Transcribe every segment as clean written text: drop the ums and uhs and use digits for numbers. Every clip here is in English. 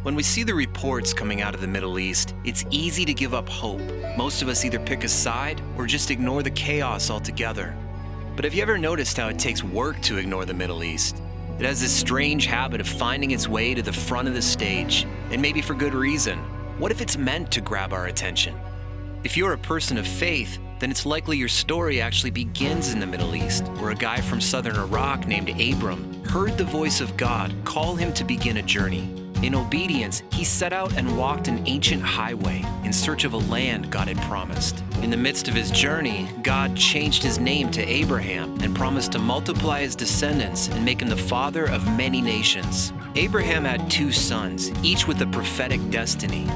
When we see the reports coming out of the Middle East, it's easy to give up hope. Most of us either pick a side or just ignore the chaos altogether. But have you ever noticed how it takes work to ignore the Middle East? It has this strange habit of finding its way to the front of the stage, and maybe for good reason. What if it's meant to grab our attention? If you're a person of faith, then it's likely your story actually begins in the Middle East, where a guy from southern Iraq named Abram heard the voice of God call him to begin a journey. In obedience, he set out and walked an ancient highway in search of a land God had promised. In the midst of his journey, God changed his name to Abraham and promised to multiply his descendants and make him the father of many nations. Abraham had 2 sons, each with a prophetic destiny.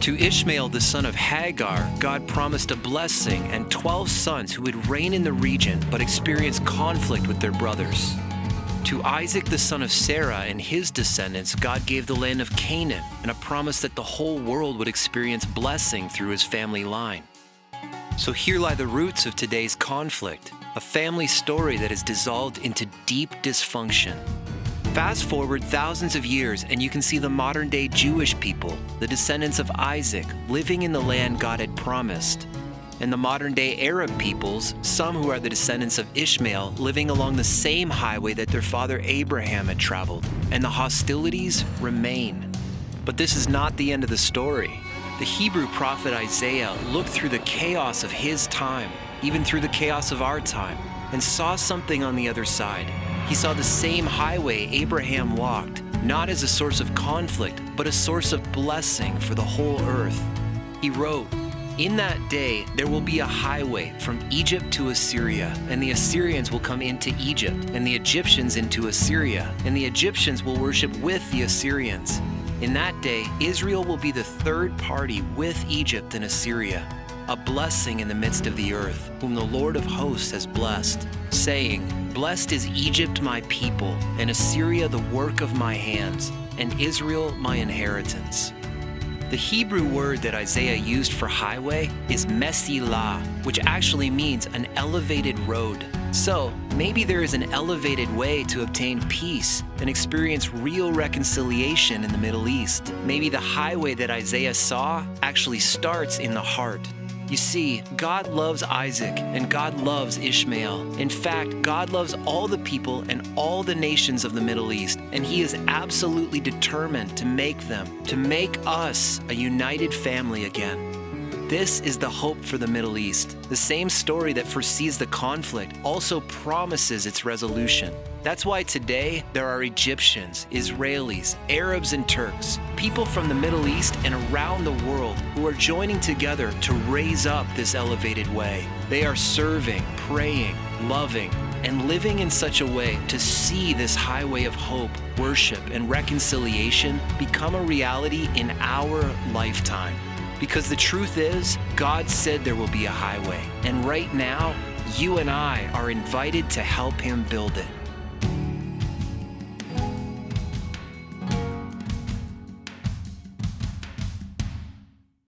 To Ishmael, the son of Hagar, God promised a blessing and 12 sons who would reign in the region but experience conflict with their brothers. To Isaac, the son of Sarah, and his descendants, God gave the land of Canaan and a promise that the whole world would experience blessing through his family line. So here lie the roots of today's conflict, a family story that is dissolved into deep dysfunction. Fast forward thousands of years and you can see the modern-day Jewish people, the descendants of Isaac, living in the land God had promised. And the modern-day Arab peoples, some who are the descendants of Ishmael, living along the same highway that their father Abraham had traveled. And the hostilities remain. But this is not the end of the story. The Hebrew prophet Isaiah looked through the chaos of his time, even through the chaos of our time, and saw something on the other side. He saw the same highway Abraham walked, not as a source of conflict, but a source of blessing for the whole earth. He wrote, "In that day there will be a highway from Egypt to Assyria, and the Assyrians will come into Egypt, and the Egyptians into Assyria, and the Egyptians will worship with the Assyrians. In that day Israel will be the third party with Egypt and Assyria, a blessing in the midst of the earth, whom the Lord of hosts has blessed, saying, Blessed is Egypt my people, and Assyria the work of my hands, and Israel my inheritance." The Hebrew word that Isaiah used for highway is mesilah, which actually means an elevated road. So maybe there is an elevated way to obtain peace and experience real reconciliation in the Middle East. Maybe the highway that Isaiah saw actually starts in the heart. You see, God loves Isaac and God loves Ishmael. In fact, God loves all the people and all the nations of the Middle East, and He is absolutely determined to make us a united family again. This is the hope for the Middle East. The same story that foresees the conflict also promises its resolution. That's why today there are Egyptians, Israelis, Arabs, and Turks, people from the Middle East and around the world who are joining together to raise up this elevated way. They are serving, praying, loving, and living in such a way to see this highway of hope, worship, and reconciliation become a reality in our lifetime. Because the truth is, God said there will be a highway, and right now, you and I are invited to help Him build it.